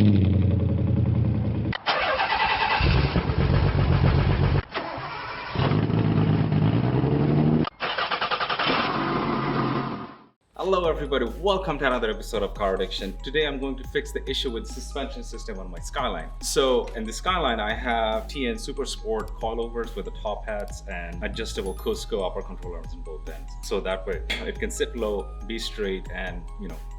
Hello everybody, welcome to another episode of Car Addiction. Today I'm going to fix the issue with the suspension system on my Skyline. So in the Skyline I have Tien Super Sport coilovers with the top hats and adjustable Cusco upper controllers on both ends. So that way it can sit low, be straight, and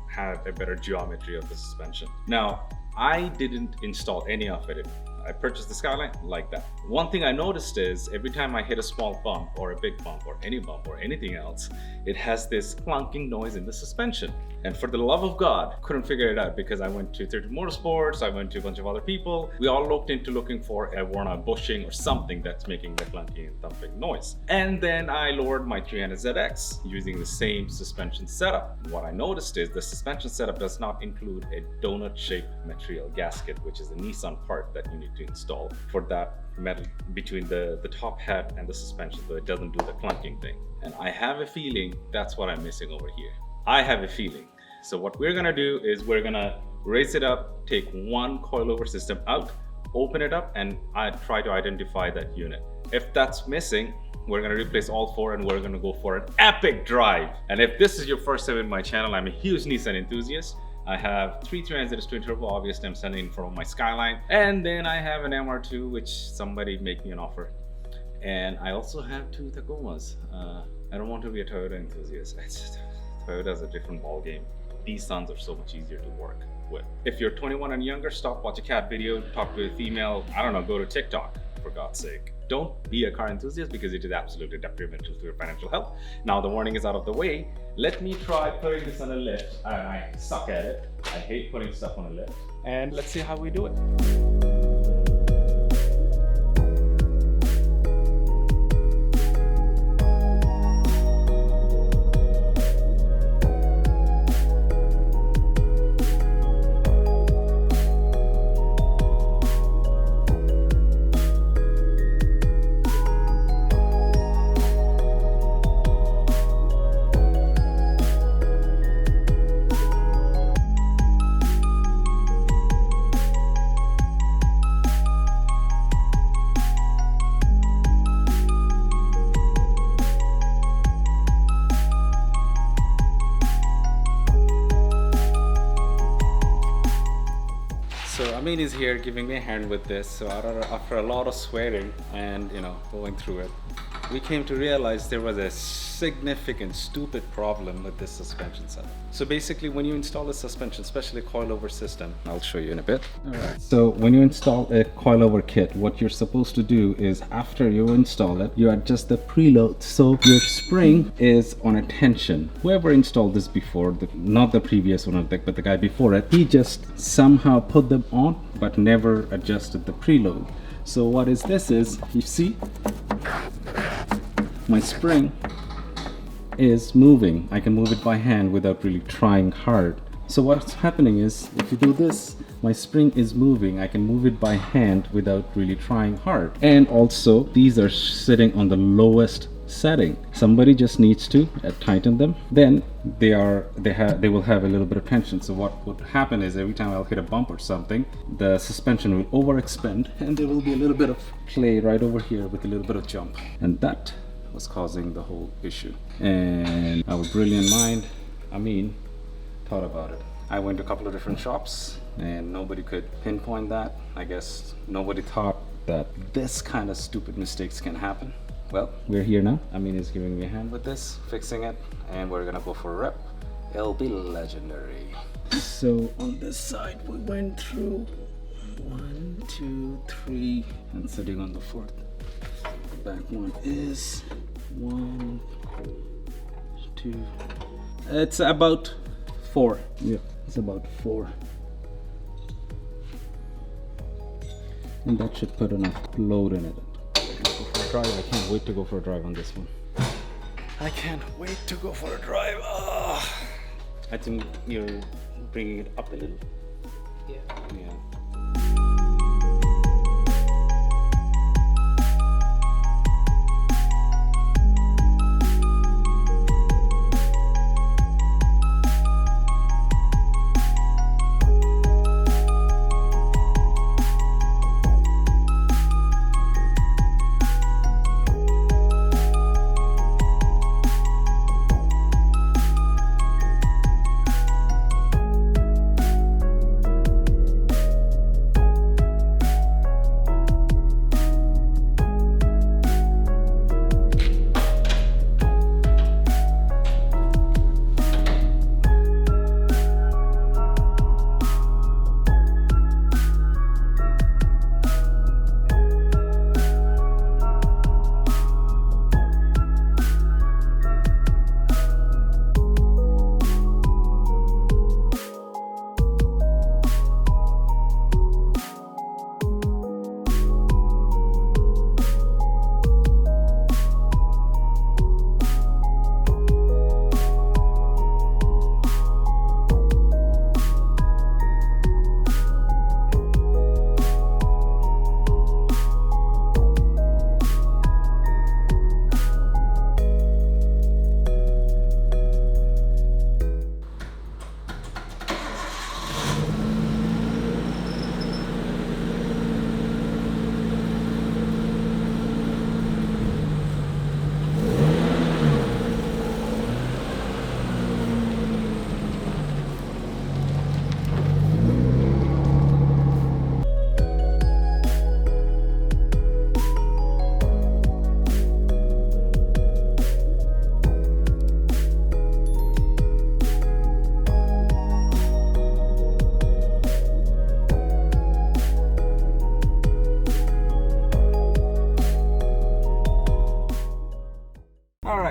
have a better geometry of the suspension. Now, I didn't install any of it. I purchased the Skyline like that. One thing I noticed is every time I hit a small bump or a big bump or anything else, it has this clunking noise in the suspension. And for the love of God, couldn't figure it out because I went to 30 Motorsports, I went to a bunch of other people. We all looked into looking for a worn-out bushing or something that's making the clunking and thumping noise. And then I lowered my 300ZX using the same suspension setup. What I noticed is the suspension setup does not include a donut-shaped material gasket, which is a Nissan part that you need to install for that metal between the top hat and the suspension, so it doesn't do the clunking thing. And I have a feeling that's what I'm missing over here. I have a feeling. So what we're gonna do is we're gonna raise it up, take one coilover system out, open it up, and I try to identify that unit. If that's missing, we're gonna replace all four and we're gonna go for an epic drive. And if this is your first time in my channel, I'm a huge Nissan enthusiast. I have 3 300ZX twin turbo, obviously I'm sending from my Skyline. And then I have an MR2, which somebody make me an offer. And I also have 2 Tacomas. I don't want to be a Toyota enthusiast. Toyota's a different ball game. These sons are so much easier to work with. If you're 21 and younger, stop, watch a cat video, talk to a female, I don't know, go to TikTok, for God's sake. Don't be a car enthusiast because it is absolutely detrimental to your financial health. Now the warning is out of the way. Let me try putting this on a lift. I suck at it. I hate putting stuff on a lift. And let's see how we do it. So Amin is here giving me a hand with this. So after a lot of swearing and going through it, we came to realize there was a significant stupid problem with this suspension setup. So basically when you install a suspension, especially a coilover system, I'll show you in a bit. Alright, so when you install a coilover kit, what you're supposed to do is after you install it, you adjust the preload so your spring is on a tension. Whoever installed this before, not the previous one, but the guy before it, he just somehow put them on but never adjusted the preload. So what is this is, you see, my spring is moving. I can move it by hand without really trying hard. So what's happening is, if you do this, my spring is moving. I can move it by hand without really trying hard. And also, these are sitting on the lowest setting. Somebody just needs to tighten them. Then they will have a little bit of tension. So what would happen is every time I'll hit a bump or something, the suspension will overexpend and there will be a little bit of play right over here with a little bit of jump. And that was causing the whole issue. And our brilliant mind, Amin, thought about it. I went to a couple of different shops and nobody could pinpoint that. I guess nobody thought that this kind of stupid mistakes can happen. Well, we're here now. Amin is giving me a hand with this, fixing it, and we're gonna go for a rep. It'll be legendary. So on this side, we went through 1, 2, 3, and sitting on the 4th. The back one is 1, 2. It's about 4. Yeah, it's about 4. And that should put enough load in it. Drive. I can't wait to go for a drive on this one. I can't wait to go for a drive. Oh. I think you're bringing it up a little. Yeah.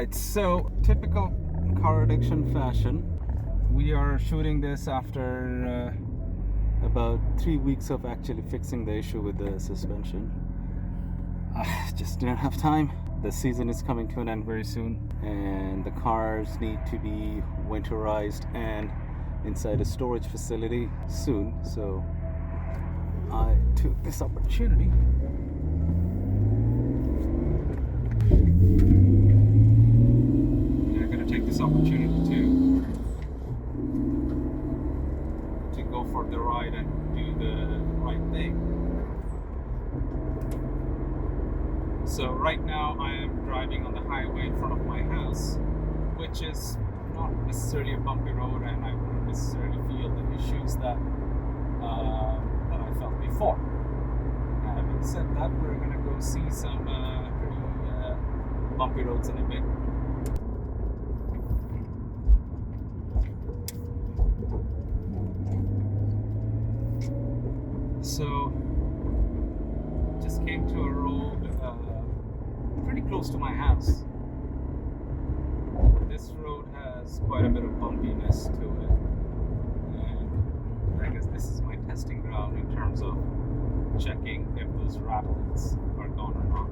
Alright, so typical car addiction fashion, we are shooting this after about 3 weeks of actually fixing the issue with the suspension. Just didn't have time. The season is coming to an end very soon, and the cars need to be winterized and inside a storage facility soon, so I took this opportunity to go for the ride and do the right thing. So right now I am driving on the highway in front of my house, which is not necessarily a bumpy road, and I wouldn't necessarily feel the issues that I felt before. Having said that, we're gonna go see some pretty bumpy roads in a bit. So, just came to a road pretty close to my house. This road has quite a bit of bumpiness to it, and I guess this is my testing ground in terms of checking if those rattlings are gone or not.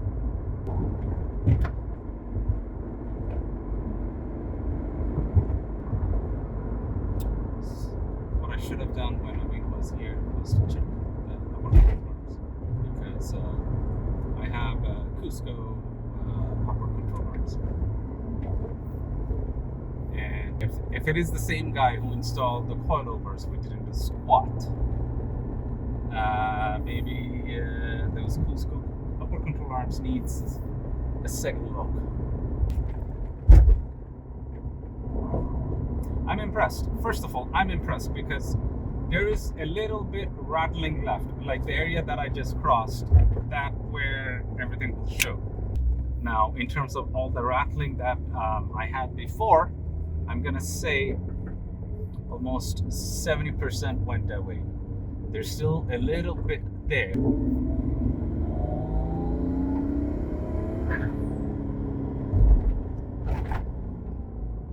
What I should have done when Mobil was here was to check because I have Cusco upper control arms, and if it is the same guy who installed the coilovers, we didn't do squat. Maybe those Cusco upper control arms needs a second look. I'm impressed. First of all, I'm impressed because there is a little bit rattling left, like the area that I just crossed, that where everything will show. Now, in terms of all the rattling that I had before, I'm gonna say almost 70% went away. There's still a little bit there.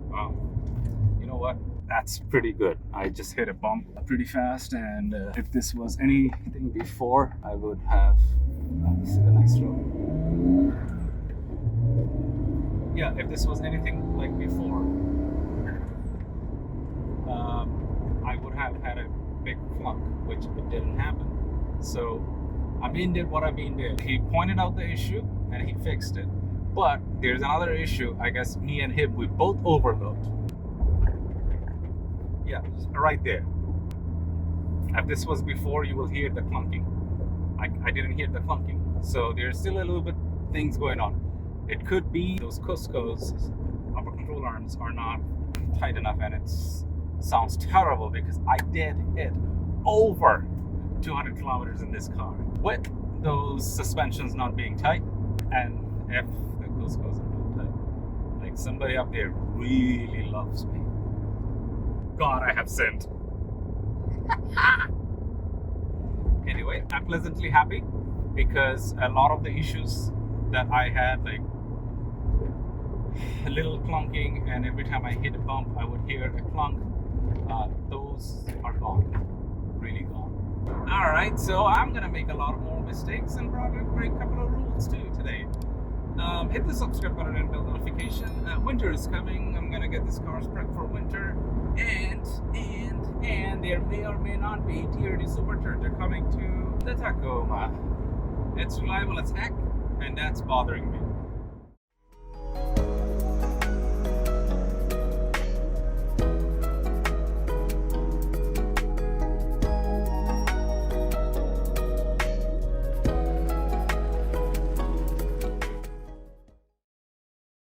Wow, you know what? That's pretty good. I just hit a bump pretty fast, and if this was anything before, I would have. This is a nice road. Yeah, if this was anything like before, I would have had a big clunk, which it didn't happen. So Amin did what Amin did. He pointed out the issue and he fixed it. But there's another issue, I guess me and him, we both overlooked. Yeah, right there. If this was before, you will hear the clunking. I didn't hear the clunking. So there's still a little bit things going on. It could be those Cusco's upper control arms are not tight enough, and it sounds terrible because I did hit over 200 kilometers in this car with those suspensions not being tight, and if the Cusco's are not tight. Like, somebody up there really loves me. God, I have sinned. Anyway, I'm pleasantly happy because a lot of the issues that I had, like a little clunking, and every time I hit a bump, I would hear a clunk, those are gone, really gone. All right, so I'm gonna make a lot of more mistakes and probably break a couple of rules too today. Hit the subscribe button and bell notification. Winter is coming. I'm gonna get this car's prepped for winter, and there may or may not be TRD supercharger coming to the Tacoma. It's reliable as heck, and that's bothering me.